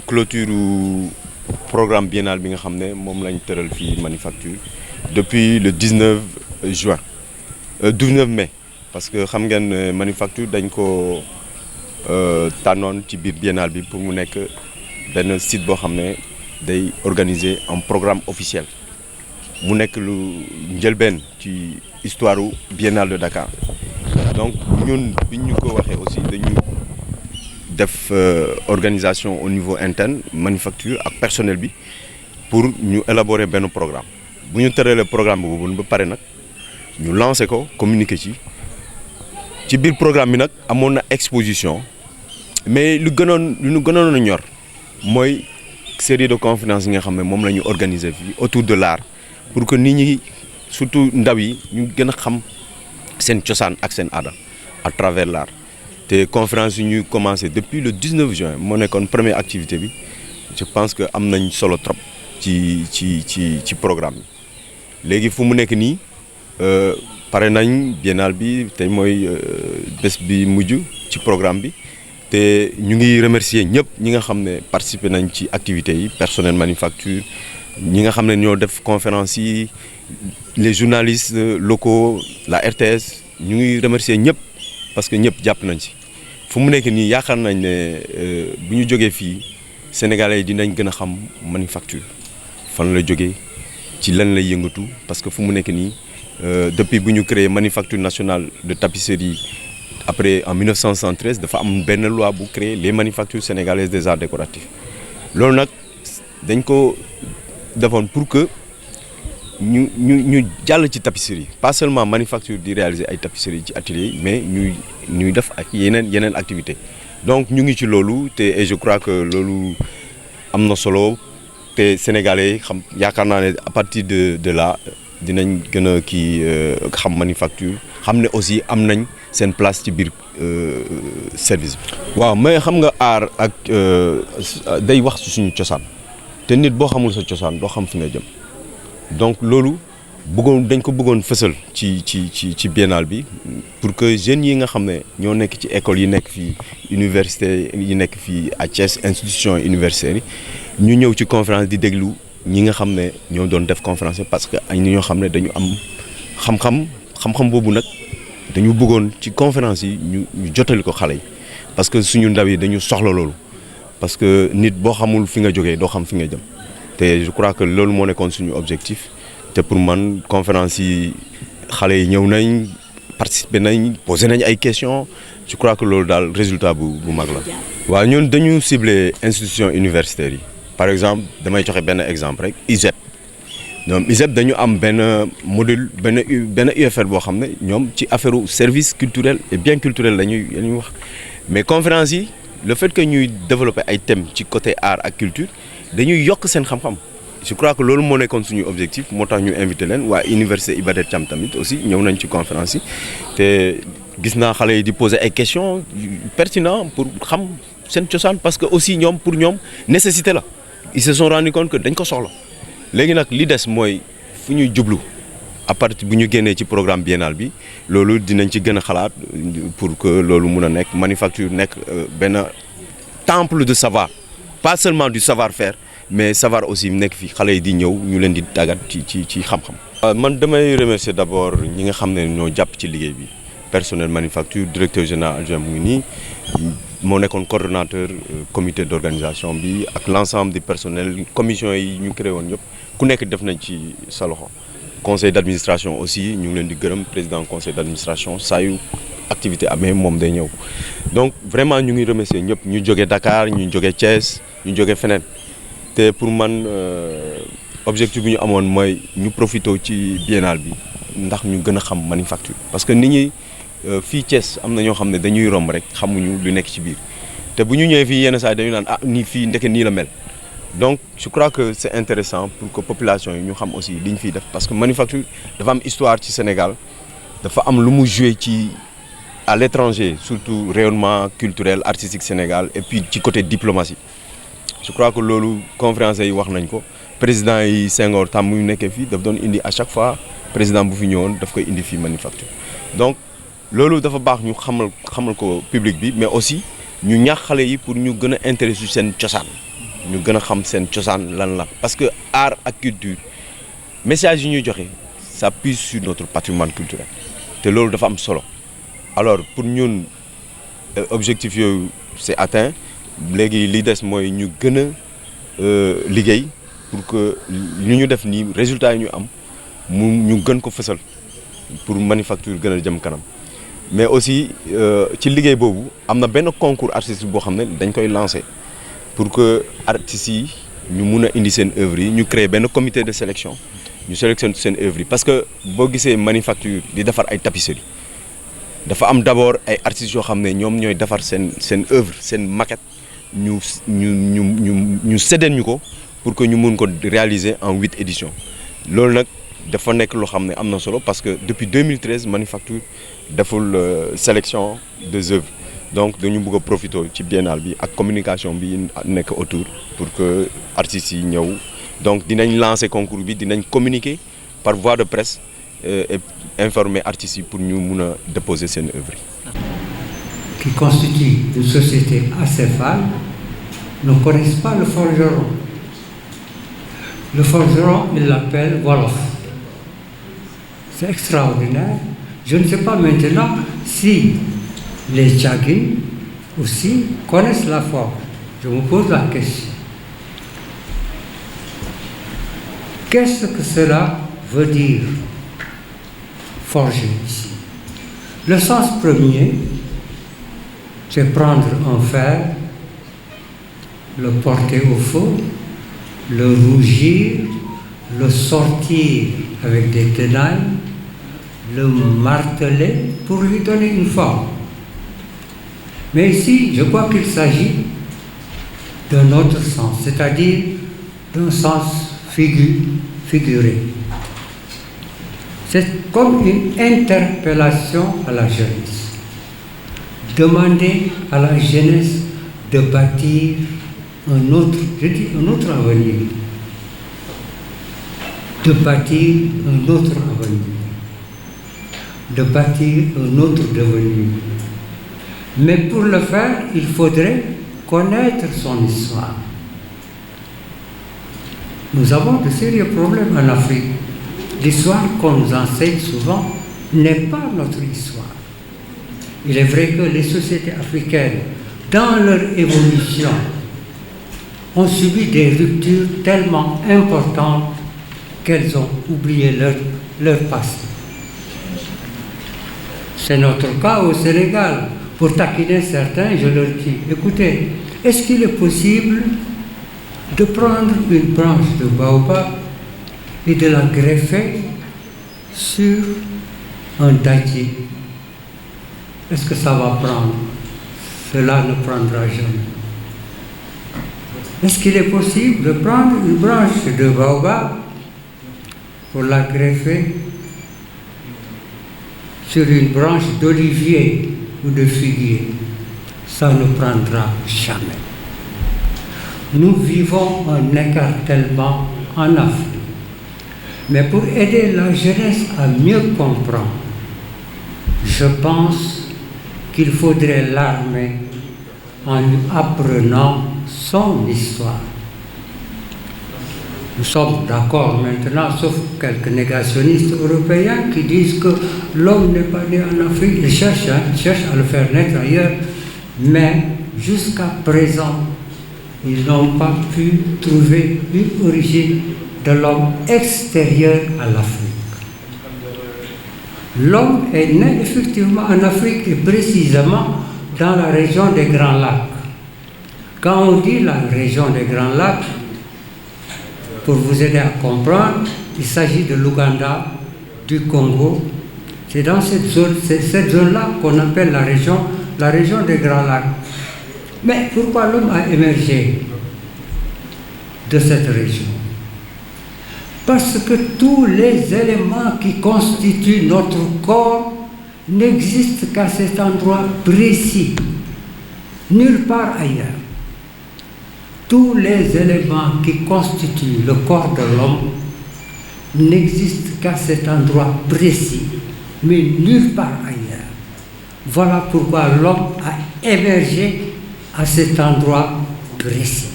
clôture programme biennal bi nga xam ne moom lañ tëral fii Manufacture depuis le 19 juin 19 mai parce que xam ngeen Manufacture dañ ko tànnoon ci biir biennal bi pour mu nekk benn site boo xam ne day organiser un programme officiel mu nekk lu njëlbeen ci histoire biennale de Dakar donc ñun biñ ñu ko waxee aussi dañu def organisation au niveau interne Manufacture ak personnel bi pour ñu élaborer benn programme bu ñu tëralee programme boobu ba pare nag ñu lancer ko communiquer ci biir programme bi nag amoon na exposition mais lu ñu gënoon a ñor mooy série de conférences yi nga xam ne moom la ñu organiser fii autour de l'art pour que nit ñi surtout ndaw yi ñu gën a xam seen cosaan ak seen aada à travers l'art te conférence yi ñu commencé depuis le 19 juin moo nekkoon première activité bi je pense que am nañ solo trop ci programme bi léegi fu mu nekk nii pare nañ biennale bi tey mooy bés bi mujj ci programme bi te ñu ngi remercier ñëpp ñi nga xam ne participer nañ ci activités yi personnel Manufacture ñi nga xam ne ñoo def conférence yi les journalistes locaux la RTS ñu ngi remercier ñëpp parce que ñëpp jàpp nañ ci fu mu nekk nii yaakaar nañ ne bu ñu jógee fii sénégalais yi dinañ gën a xam Manufacture fan la jógee ci lan lay yëngatu parce que fu mu nekk nii depuis bu ñu créé Manufacture nationale de tapisserie après en 1973 dafa am benn loi bu créer les manufactures sénégalaises des arts décoratifs loolu nag dañ ko defoon pour que ñu jàll ci tapisserie pas seulement Manufacture di réaliser ay tapisserie ci atelier yi mais ñuy def ak yeneen activité donc ñu ngi ci loolu te et je crois que loolu am na solo te sénégalais yi xam yaakaar naa ne à partir de là dinañ gën a xam Manufacture xam ne aussi am nañ seen place ci biir service bi. waaw mais xam nga art ak day wax ci suñu cosaan te nit boo xamul sa cosaan doo xam fi nga jëm donc loolu dañ ko bëggoon fësal ci biennale bi pour que jeunes yi nga xam ne ñoo nekk ci école yi nekk fii université yi nekk fii à Thiès institution universitaire yi ñu ñëw ci conférence di déglu ñi nga xam ne ñoo doon def conférence parce que ay ñoo xam ne dañu am xam-xam boobu nag dañu bëggoon ci conférence yi ñu jotali ko xale yi parce que suñu ndaw yi dañu soxla loolu parce que nit boo xamul fi nga jógee doo xam fi nga jëm te je crois que loolu moo nekkoon suñu objectif te pour man conférence yi xale yi ñëw nañ participer nañ poser nañ ay questions je crois que loolu daal résultat bu mag la. waaw ñun dañu cibler institutions universitaires yi par exemple damay joxe benn exemple rek ISEP. ñoom ISEP dañu am benn module benn UFR boo xam ne ñoom ci affaire service culturel et bien culturel la ñuy wax mais conférence yi le fait que ñuy développer ay thèmes ci côté art ak culture dañuy yokk seen xam-xam je crois que loolu moo nekkoon suñu objectif moo tax ñu invité leen waa université Iba Der Thiam tamit aussi ñëw nañ ci conférence yi te gis naa xale yi di poser ay questions pertinentes pour xam seen cosaan parce que aussi ñoom pour ñoom nécessité la ils se sont rendu compte que dañ ko soxla. léegi nag li des mooy fu ñuy jublu à partir bu ñu génnee ci programme biennal bi loolu dinañ ci gën a xalaat pour que loolu mun a nekk Manufacture nekk benn temple de savoir pas seulement du savoir-faire mais savoir aussi nekk fi xale yi di ñëw ñu leen di tàggat ci xam-xam. man damay remercier d'abord ñi nga xam ne ñoo jàpp ci liggéey bi personnel Manufacture directeur général adjoint mu ngi nii moo nekkoon coordonnateur comité d'organisation bi ak l'ensemble du personnel commission yi ñu créé woon yëpp ku nekk def nañ ci sa loxo conseil d'administration aussi ñu ngi leen di gërëm président conseil d'administration saa yu activité amee moom day ñëw donc vraiment ñu ngi remercier ñëpp ñu jógee Dakar ñu jógee Thiès ñu jógee feneen te pour man objectif bi ñu amoon mooy ñu profité ci biennale bi ndax ñu gën a xam Manufacture parce que nit ñi fii Thiès am na ñoo xam ne dañuy romb rek xamuñu lu nekk ci biir te bu ñu ñëwee fii yenn saa yi dañu naan nii fii ndeke nii la mel donc je crois que c'est intéressant pour que population yi ñu xam aussi li ñu fiy def parce que Manufacture dafa am histoire ci Sénégal dafa am lu mu joué ci à l'étranger surtout rayonnement culturel artistique Sénégal et puis ci côté diplomatie je crois que loolu conférence yi wax nañ ko président yi Senghor tam mu nekkee fii daf doon indi à chaque fois président bu fi ñëwoon daf koy indi fii Manufacture donc loolu dafa baax ñu xamal ko public bi mais aussi ñu ñaax xale yi pour ñu gën a intéressé seen cosaan ñu gën a xam seen cosaan lan la parce que art ak culture message yi ñuy joxe ça puise sur notre patrimoine culturel te loolu dafa am solo alors pour ñun objectif yooyu c'est atteint léegi li des mooy ñu gën a liggéey pour que ñu def nii résultat yi ñu am ñu gën ko fësal pour manufacture gën a jëm kanam mais aussi ci liggéey boobu am na benn concours artistique boo xam ne dañ koy lancer pour que artistes yi ñu mun a indi seen œuvre yi ñu créer benn comité de sélection ñu sélectionne seen œuvre yi parce que boo gisee manufacture di defar ay tapisserie dafa am d'abord ay artistes yoo xam ne ñoom ñooy defar seen œuvre seen maquette ñu séddeen ñu ko pour que ñu mun ko réaliser en 8 éditions loolu nag dafa nekk loo xam ne am na solo parce que depuis 2013 manufacture deful sélection des œuvres donc dañu bëgg a profiter ci biennale bi ak communication bi nekk autour pour que artistes yi ñëw donc dinañ lancer concours bi dinañ communiquer par voie de presse et informer artistes yi pour ñu mun a déposer seen œuvre yi. Qui constituent une société acéphale ne connaissent pas le forgeron. Le forgeron, ils l'appellent Wolof. C'est extraordinaire. Je ne sais pas maintenant si les Tchagines aussi connaissent la forge. Je me pose la question. Qu'est-ce que cela veut dire, forger ici? Le sens premier, c'est prendre un fer, le porter au feu, le rougir, le sortir avec des tenailles, le marteler pour lui donner une forme. Mais ici, je crois qu'il s'agit d'un autre sens, c'est-à-dire d'un sens figuré. C'est comme une interpellation à la jeunesse. Demander à la jeunesse de bâtir un autre avenir. De bâtir un autre avenir. De bâtir un autre devenir. Mais pour le faire, il faudrait connaître son histoire. Nous avons de sérieux problèmes en Afrique. L'histoire qu'on nous enseigne souvent n'est pas notre histoire. Il est vrai que les sociétés africaines, dans leur évolution, ont subi des ruptures tellement importantes qu'elles ont oublié leur passé. C'est notre cas au Sénégal. Pour taquiner certains, je leur dis, écoutez, est-ce qu'il est possible de prendre une branche de baobab et de la greffer sur un dattier? Est-ce que ça va prendre? Cela ne prendra jamais. Est-ce qu'il est possible de prendre une branche de baobab pour la greffer sur une branche d'olivier ou de figuier? Ça ne prendra jamais. Nous vivons un écartèlement en Afrique. Mais pour aider la jeunesse à mieux comprendre, je pense qu'il faudrait l'armer en lui apprenant son histoire. Nous sommes d'accord maintenant, sauf quelques négationnistes européens qui disent que l'homme n'est pas né en Afrique. Ils cherchent à le faire naître ailleurs, mais jusqu'à présent, ils n'ont pas pu trouver une origine de l'homme extérieur à l'Afrique. L'homme est né effectivement en Afrique et précisément dans la région des Grands Lacs. Quand on dit la région des Grands Lacs, pour vous aider à comprendre, il s'agit de l'Ouganda, du Congo. C'est dans cette zone-là qu'on appelle la région des Grands Lacs. Mais pourquoi l'homme a émergé de cette région? Parce que tous les éléments qui constituent notre corps n'existent qu'à cet endroit précis, nulle part ailleurs. Tous les éléments qui constituent le corps de l'homme n'existent qu'à cet endroit précis, mais nulle part ailleurs. Voilà pourquoi l'homme a émergé à cet endroit précis.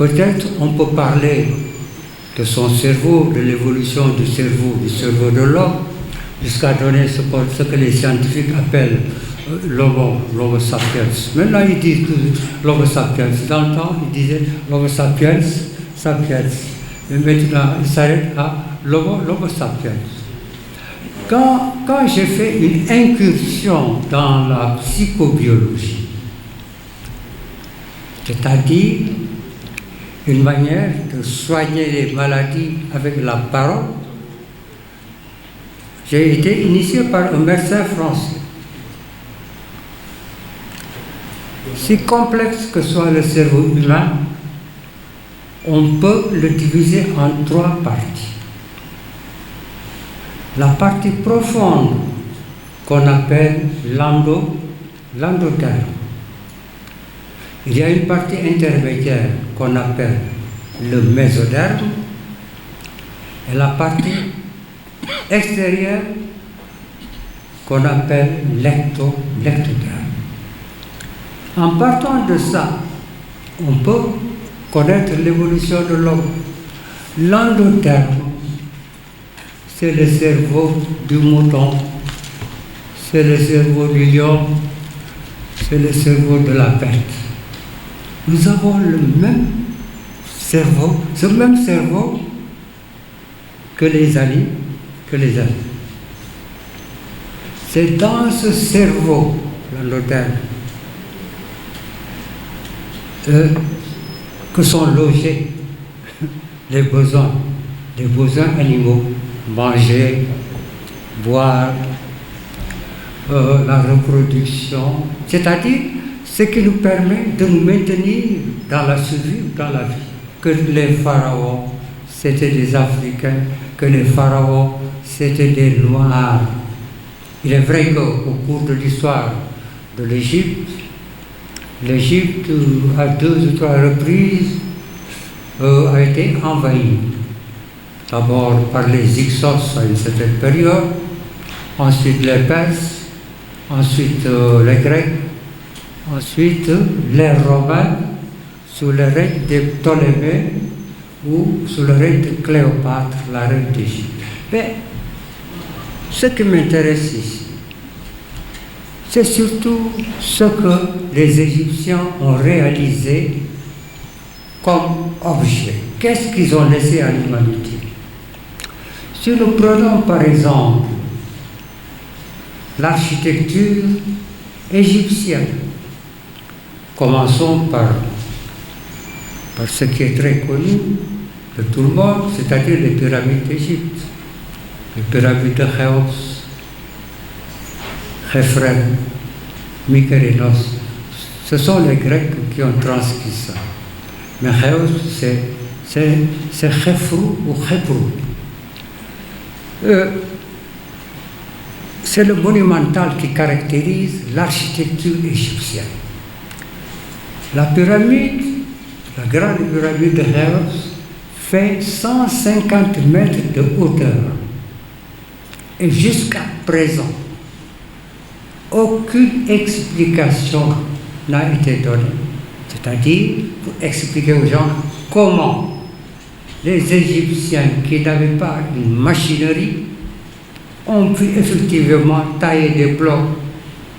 Peut-être on peut parler de son cerveau, de l'évolution du cerveau de l'homme, jusqu'à donner ce que les scientifiques appellent l'homo sapiens. Maintenant, ils disent l'homo sapiens. Dans le temps, ils disaient l'homo sapiens, sapiens. Mais maintenant, ils s'arrêtent à l'homo sapiens. Quand j'ai fait une incursion dans la psychobiologie, c'est-à-dire une manière de soigner les maladies avec la parole, j'ai été initié par un médecin français. Si complexe que soit le cerveau humain, on peut le diviser en 3 parties. La partie profonde qu'on appelle l'endoderme. Il y a une partie intermédiaire qu'on appelle le mésoderme et la partie extérieure qu'on appelle l'ectoderme. En partant de ça, on peut connaître l'évolution de l'homme. L'endoderme, c'est le cerveau du mouton, c'est le cerveau du lion, c'est le cerveau de la bête. Nous avons le même cerveau, ce même cerveau que les animaux. C'est dans ce cerveau, l'endoderme, que sont logés les besoins animaux, manger, boire, la reproduction, c'est-à-dire ce qui nous permet de nous maintenir dans la survie ou dans la vie. Que les pharaons, c'était des Africains, que les pharaons, c'était des Noirs. Il est vrai qu'au cours de l'histoire de l'Égypte, à 2 ou 3 reprises, a été envahie. D'abord par les Hyksos à une certaine période, ensuite les Perses, ensuite les Grecs, ensuite les Romains sous le règne des Ptolémées ou sous le règne de Cléopâtre, la reine d'Égypte. Mais ce qui m'intéresse ici, c'est surtout ce que les Égyptiens ont réalisé comme objet. Qu'est-ce qu'ils ont laissé à l'humanité? Si nous prenons par exemple l'architecture égyptienne, commençons par ce qui est très connu de tout le monde, c'est-à-dire les pyramides d'Égypte, les pyramides de Khéops, Khéphren, Mykérinos. Ce sont les Grecs qui ont transcrit ça. Mais Khéops, c'est Khéfrou ou Khéprou. C'est le monumental qui caractérise l'architecture égyptienne. La pyramide, la grande pyramide de Khéops, fait 150 mètres de hauteur. Et jusqu'à présent, aucune explication n'a été donnée. C'est-à-dire, pour expliquer aux gens comment les Égyptiens qui n'avaient pas une machinerie ont pu effectivement tailler des blocs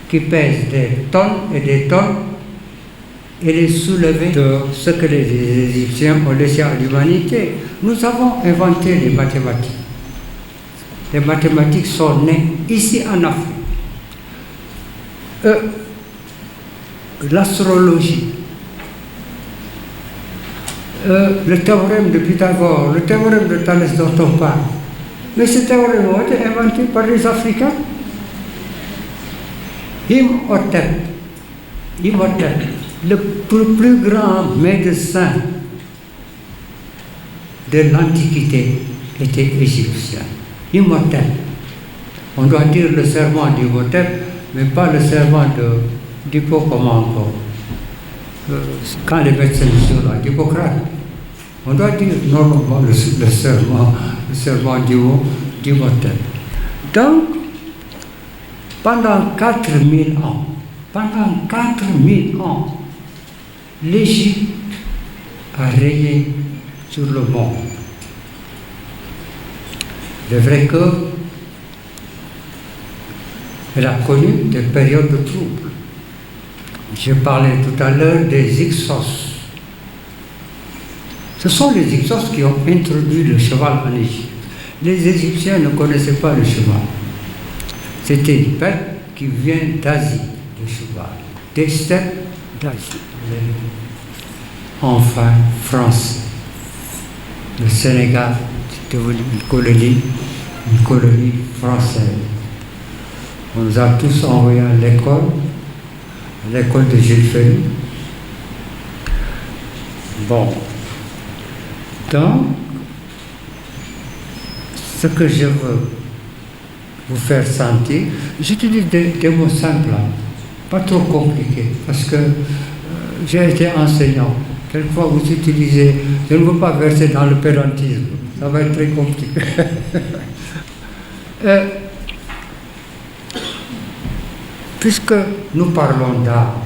qui pèsent des tonnes et des tonnes et les soulever de ce que les Égyptiens ont laissé à l'humanité. Nous avons inventé les mathématiques. Les mathématiques sont nées ici en Afrique. L'astrologie, le théorème de Pythagore, le théorème de Thalès dont on parle. Mais ces théorèmes ont été inventés par les Africains. Imhotep, le plus grand médecin de l'Antiquité, était égyptien. Imhotep. On doit dire le serment d'Imhotep, mais pas le serment d'Hippocampe. Quand les médecins sont là, d'Hippocrate. On doit dire normalement le serment d'Imhotep. Donc, pendant 4000 ans, l'Égypte a régné sur le monde. Il est vrai qu'elle a connu des périodes de troubles. J'ai parlé tout à l'heure des Hyksos. Ce sont les Hyksos qui ont introduit le cheval en Égypte. Les Égyptiens ne connaissaient pas le cheval. C'était une bête qui vient d'Asie, le cheval, des steppes d'Asie. Enfin, France. Le Sénégal est devenu une colonie française. On nous a tous envoyés à l'école de Jules Ferry. Bon. Donc, ce que je veux vous faire sentir, j'utilise des mots simples, pas trop compliqués, parce que j'ai été enseignant. Quelquefois, vous utilisez, je ne veux pas verser dans le pédantisme, ça va être très compliqué. Puisque nous parlons d'art,